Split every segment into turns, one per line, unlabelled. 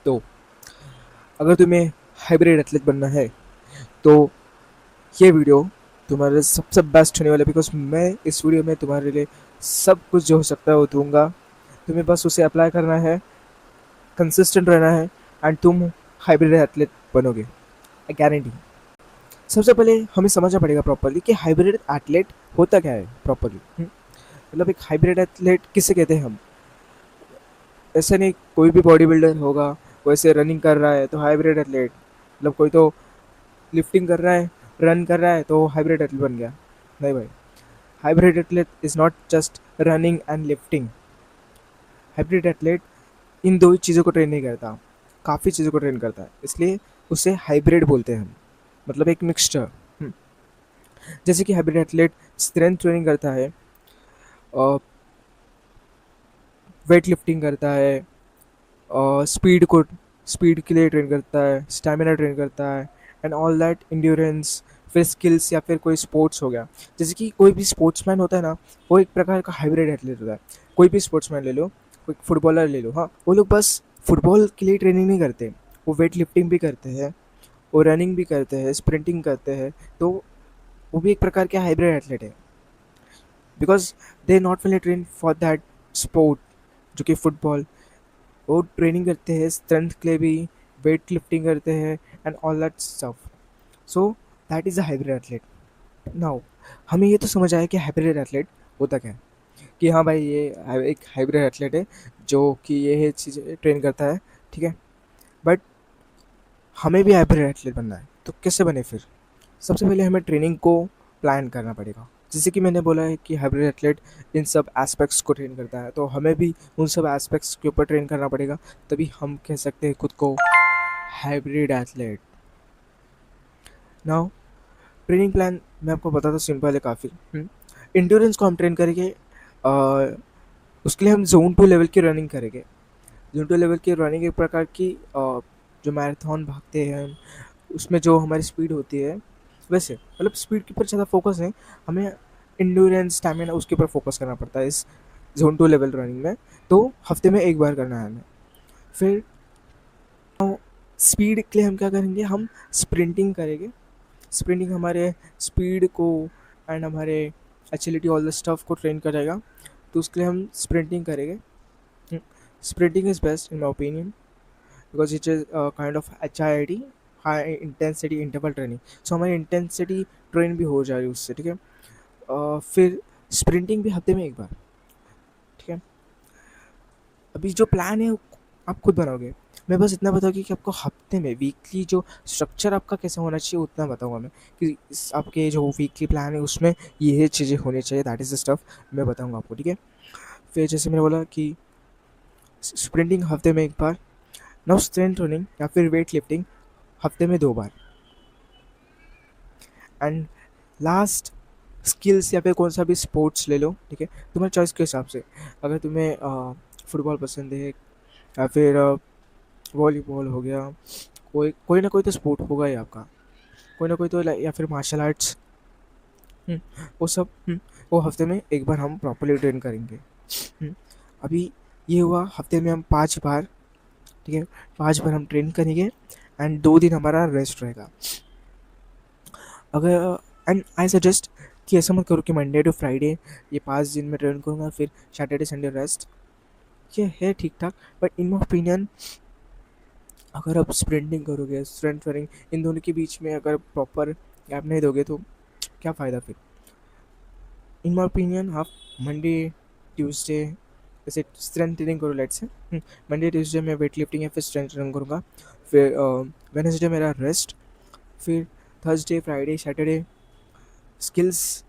तो अगर तुम्हें हाइब्रिड एथलीट बनना है तो ये वीडियो तुम्हारे सबसे बेस्ट होने वाला है, बिकॉज मैं इस वीडियो में तुम्हारे लिए सब कुछ जो हो सकता है वो दूंगा। तुम्हें बस उसे अप्लाई करना है, कंसिस्टेंट रहना है, एंड तुम हाइब्रिड एथलीट बनोगे, आई गारंटी। सबसे पहले हमें समझना पड़ेगा प्रॉपरली कि हाइब्रिड एथलीट होता क्या है प्रॉपरली। मतलब एक हाइब्रिड एथलीट किसे कहते हैं हम। ऐसे नहीं कोई भी बॉडी बिल्डर होगा वैसे रनिंग कर रहा है तो हाइब्रिड एथलीट, मतलब कोई तो लिफ्टिंग कर रहा है, रन कर रहा है तो हाइब्रिड एथलीट बन गया। नहीं भाई, hybrid athlete is not just running and lifting. Hybrid athlete in दो ही चीज़ों को ट्रेन नहीं करता, काफ़ी चीज़ों को ट्रेन करता है, इसलिए उसे हाइब्रिड बोलते हैं हम, मतलब एक मिक्सचर। जैसे कि हाइब्रिड एथलीट स्ट्रेंथ ट्रेनिंग करता है, वेट लिफ्टिंग करता है, स्पीड के लिए ट्रेन करता है, स्टेमिना ट्रेन करता है, एंड ऑल दैट इंड्योरेंस, फिर स्किल्स या फिर कोई स्पोर्ट्स हो गया। जैसे कि कोई भी स्पोर्ट्समैन होता है ना, वो एक प्रकार का हाइब्रिड एथलीट होता है। कोई भी स्पोर्ट्समैन ले लो, कोई फुटबॉलर ले लो, हाँ, वो लोग बस फुटबॉल के लिए ट्रेनिंग नहीं करते, वो वेट लिफ्टिंग भी करते हैं, वो रनिंग भी करते हैं, स्प्रिंटिंग करते हैं। तो वो भी एक प्रकार के हाइब्रिड एथलीट है, because they not only train for that sport, जो कि फुटबॉल, वो ट्रेनिंग करते हैं स्ट्रेंथ के लिए भी, वेट लिफ्टिंग करते हैं, and all that stuff. So that is a hybrid athlete. Now हमें ये तो समझ आया कि हाइब्रिड एथलीट होता क्या है, कि हाँ भाई ये एक हाइब्रिड एथलीट है जो कि ये चीज़ें ट्रेन करता है, ठीक है। बट हमें भी हाइब्रिड एथलीट बनना है तो कैसे बने फिर। सबसे पहले हमें ट्रेनिंग को प्लान करना पड़ेगा। जैसे कि मैंने बोला है कि हाइब्रिड एथलीट इन सब एस्पेक्ट्स को ट्रेन करता है, तो हमें भी उन सब एस्पेक्ट्स के ऊपर ट्रेन करना पड़ेगा, तभी हम कह सकते हैं खुद को hybrid athlete. Now training plan मैं आपको बताता हूँ, सिंपल है काफ़ी। इंड्योरेंस को हम ट्रेन करेंगे, उसके लिए हम जोन 2 लेवल की रनिंग करेंगे। जोन 2 लेवल की रनिंग एक प्रकार की जो मैराथन भागते हैं हम, उसमें जो हमारी स्पीड होती है, वैसे मतलब स्पीड के ऊपर ज़्यादा फोकस है, हमें इंड्योरेंस स्टैमिना उसके ऊपर फोकस करना पड़ता है इस जोन 2 लेवल रनिंग में। तो हफ्ते में एक बार करना है हमें। फिर स्पीड के लिए हम क्या करेंगे, हम स्प्रिंटिंग करेंगे। स्प्रिंटिंग हमारे स्पीड को एंड हमारे एचिलिटी ऑल द स्टफ को ट्रेन करेगा, तो उसके लिए हम स्प्रिंटिंग करेंगे। Sprinting is best in my opinion, because it is kind of HIIT, high intensity interval training. So हमारी इंटेंसिटी ट्रेन भी हो जा रही है उससे, ठीक है। फिर स्प्रिंटिंग भी हफ्ते में एक बार, ठीक है। अभी जो प्लान है वो आप खुद बनाओगे, मैं बस इतना बताऊँगी कि आपको हफ्ते में वीकली जो स्ट्रक्चर आपका कैसा होना चाहिए उतना बताऊँगा मैं, कि आपके जो वीकली प्लान है उसमें ये चीज़ें होनी चाहिए, दैट इज़ द स्टफ मैं बताऊँगा आपको, ठीक है। फिर जैसे मैंने बोला कि स्प्रिंटिंग हफ्ते में एक बार, नाउ स्ट्रेंथ ट्रेनिंग या फिर वेट लिफ्टिंग हफ्ते में 2 बार, एंड लास्ट स्किल्स या फिर कौन सा भी स्पोर्ट्स ले लो, ठीक है, तुम्हारे चॉइस के हिसाब से। अगर तुम्हें फुटबॉल पसंद है या फिर वॉलीबॉल हो गया, कोई कोई ना कोई तो स्पोर्ट होगा ही आपका, कोई ना कोई तो, या फिर मार्शल आर्ट्स, वो सब, वो हफ्ते में एक बार हम प्रॉपरली ट्रेन करेंगे। हम्म, अभी ये हुआ हफ्ते में हम 5 बार, ठीक है, 5 बार हम ट्रेन करेंगे, एंड 2 दिन हमारा रेस्ट रहेगा। अगर एंड आई सजेस्ट कि ऐसा मत करो कि मंडे टू फ्राइडे ये 5 दिन में ट्रेन करूँगा, फिर सैटरडे संडे रेस्ट, ये है ठीक ठाक। बट इन माई ओपिनियन अगर आप स्प्रिंटिंग करोगे, स्ट्रेंथ ट्रेनिंग, इन दोनों के बीच में अगर प्रॉपर गैप नहीं दोगे तो क्या फ़ायदा फिर। इन माई ओपिनियन आप मंडे ट्यूसडे जैसे स्ट्रेंथ ट्रेनिंग करो, लेट्स से मंडे ट्यूसडे में वेट लिफ्टिंग या फिर स्ट्रेंथ ट्रेनिंग करूँगा, फिर वेडनेसडे मेरा रेस्ट, फिर Thursday Friday Saturday skills,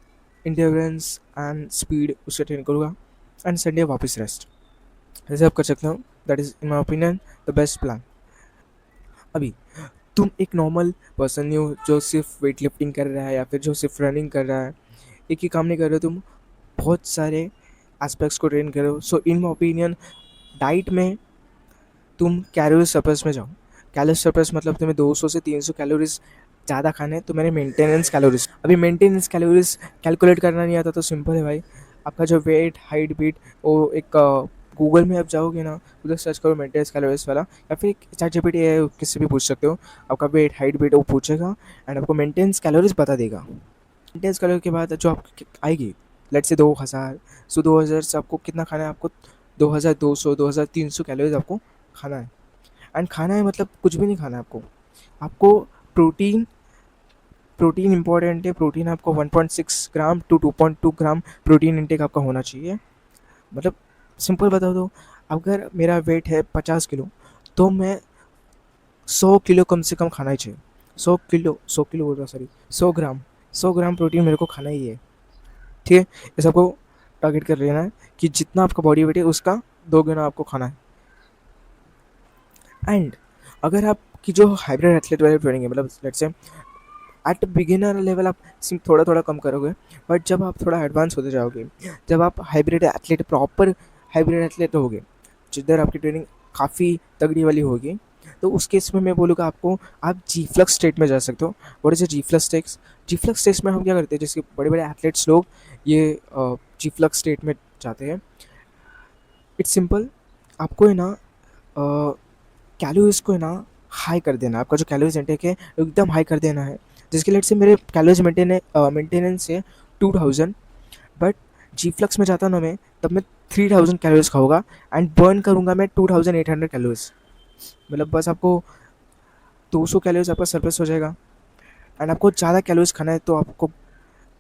endurance and speed उससे ट्रेन करूँगा, एंड संडे वापस रेस्ट। ऐसे आप कर सकते हो, that is in my opinion the best plan. अभी तुम एक नॉर्मल पर्सन नहीं हो जो सिर्फ वेट लिफ्टिंग कर रहा है या फिर जो सिर्फ रनिंग कर रहा है, एक ही काम नहीं कर रहे हो, तुम बहुत सारे एस्पेक्ट्स को ट्रेन कर रहे हो। सो इन माई ओपिनियन डाइट में तुम कैलोरी सरप्लस में जाओ। कैलोरी सरप्लस मतलब तुम्हें 200 से 300 कैलोरीज ज़्यादा खाने हैं, तो मैंने मेंटेनेंस कैलोरीज, अभी मेंटेनेंस कैलोरीज कैलकुलेट करना नहीं आता तो सिंपल है भाई, आपका जो वेट हाइट बीट वो एक गूगल में आप जाओगे ना, उधर सर्च करो मेंटेनेंस कैलोरीज वाला, या फिर चैट जीपीटी है, किससे भी पूछ सकते हो। आपका वेट, हाइट, वेट वो पूछेगा एंड आपको मेंटेनेंस कैलोरीज बता देगा। मेंटेनेंस कैलोरी के बाद जो आपकी आएगी, लेट्स से 2000, सो 2000 से आपको कितना खाना है, आपको 2200 2300 कैलोरीज आपको खाना है। एंड खाना है मतलब कुछ भी नहीं खाना है आपको। आपको प्रोटीन, प्रोटीन इंपॉर्टेंट है। प्रोटीन आपको 1.6 ग्राम टू 2.2 ग्राम प्रोटीन इंटेक आपका होना चाहिए। मतलब सिंपल बता दो, अगर मेरा वेट है 50 किलो, तो मैं 100 किलो कम से कम खाना ही चाहिए। 100 किलो बोल रहा, सॉरी, 100 ग्राम, 100 ग्राम प्रोटीन मेरे को खाना ही है। ठीक है, ये सबको टारगेट कर लेना है कि जितना आपका बॉडी वेट है उसका 2 गुना आपको खाना है। एंड अगर आपकी जो हाइब्रिड एथलीट वाली ट्रेनिंग है, मतलब let's say eight beginner level आप सिर्फ थोड़ा थोड़ा कम करोगे, बट जब आप थोड़ा एडवांस होते जाओगे, जब आप hybrid athlete, proper hybrid athlete होगे, जिधर आपकी ट्रेनिंग काफ़ी तगड़ी वाली होगी, तो उस केस में मैं बोलूँगा आपको, आप जी फ्लक्स स्टेट में जा सकते हो। What is G flux states? G flux states में हम क्या करते हैं, जैसे बड़े बड़े एथलीट्स लोग ये जी फ्लक्स स्टेट में जाते हैं। इट्स सिंपल, आपको है ना कैलोरीज को है ना हाई कर देना, आपका जो कैलोरीज इंटेक है एकदम हाई कर देना है। जिसके लेट से मेरे कैलोरीज मेंटेनेंस है 2000, बट जी फ्लक्स में जाता ना मैं, तब मैं 3000 कैलोरीज खाऊंगा एंड बर्न करूंगा मैं 2800 कैलोरीज। मतलब बस आपको 200 कैलोरीज आपका सरप्लस हो जाएगा। एंड आपको ज़्यादा कैलोरीज खाना है तो आपको,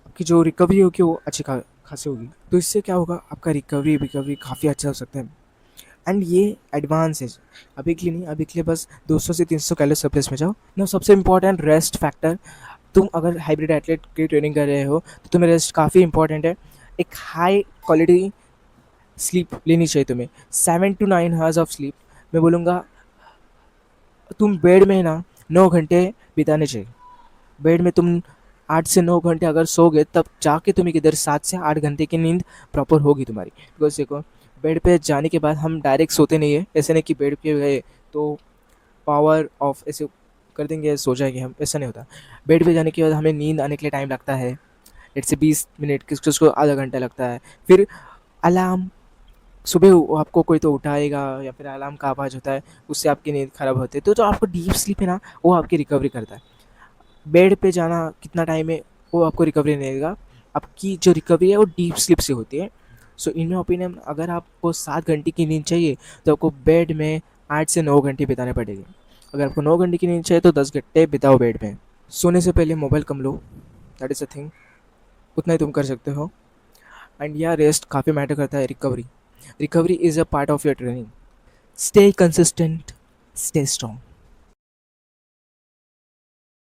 आपकी जो रिकवरी होगी वो अच्छी खासी होगी। तो इससे क्या होगा, आपका रिकवरी काफ़ी अच्छा हो सकता है। एंड ये एडवांस है, अभी के लिए नहीं, अभी के लिए बस 200 से 300 कैलोरी सरप्लस में जाओ ना। सबसे इंपॉर्टेंट रेस्ट फैक्टर, तुम अगर हाइब्रिड एथलीट की ट्रेनिंग कर रहे हो तो तुम्हें रेस्ट काफ़ी इंपॉर्टेंट है। एक हाई क्वालिटी स्लीप लेनी चाहिए तुम्हें, 7 to 9 आवर्स ऑफ स्लीप। मैं बोलूँगा तुम बेड में ना 9 घंटे बिताने चाहिए। बेड में तुम 8 से 9 घंटे अगर सोओगे, तब जाके तुम्हें किधर 7 से 8 घंटे की नींद प्रॉपर होगी तुम्हारी। बिकॉज देखो, बेड पे जाने के बाद हम डायरेक्ट सोते नहीं है, ऐसे नहीं कि बेड पे गए तो पावर ऑफ ऐसे कर देंगे, सो जाएंगे हम, ऐसा नहीं होता। बेड पे जाने के बाद हमें नींद आने के लिए टाइम लगता है, लेट्स से 20 मिनट, किसी को आधा घंटा लगता है। फिर अलार्म, सुबह आपको कोई तो उठाएगा या फिर अलार्म का आवाज़ होता है, उससे आपकी नींद खराब होती है। तो जो आपको डीप स्लीप है ना, वो आपकी रिकवरी करता है। बेड पे जाना कितना टाइम है वो आपको रिकवरी नहीं देगा, आपकी जो रिकवरी है वो डीप स्लीप से होती है। सो इन माई ओपिनियन, अगर आपको 7 घंटे की नींद चाहिए तो आपको बेड में 8 से 9 घंटे बिताने पड़ेंगे। अगर आपको 9 घंटे की नींद चाहिए तो 10 घंटे बिताओ बेड में। सोने से पहले mobile come low, that is a thing, उतना ही तुम कर सकते हो। एंड या रेस्ट काफ़ी मैटर करता है। Recovery, recovery is a part of your training. Stay consistent, stay strong.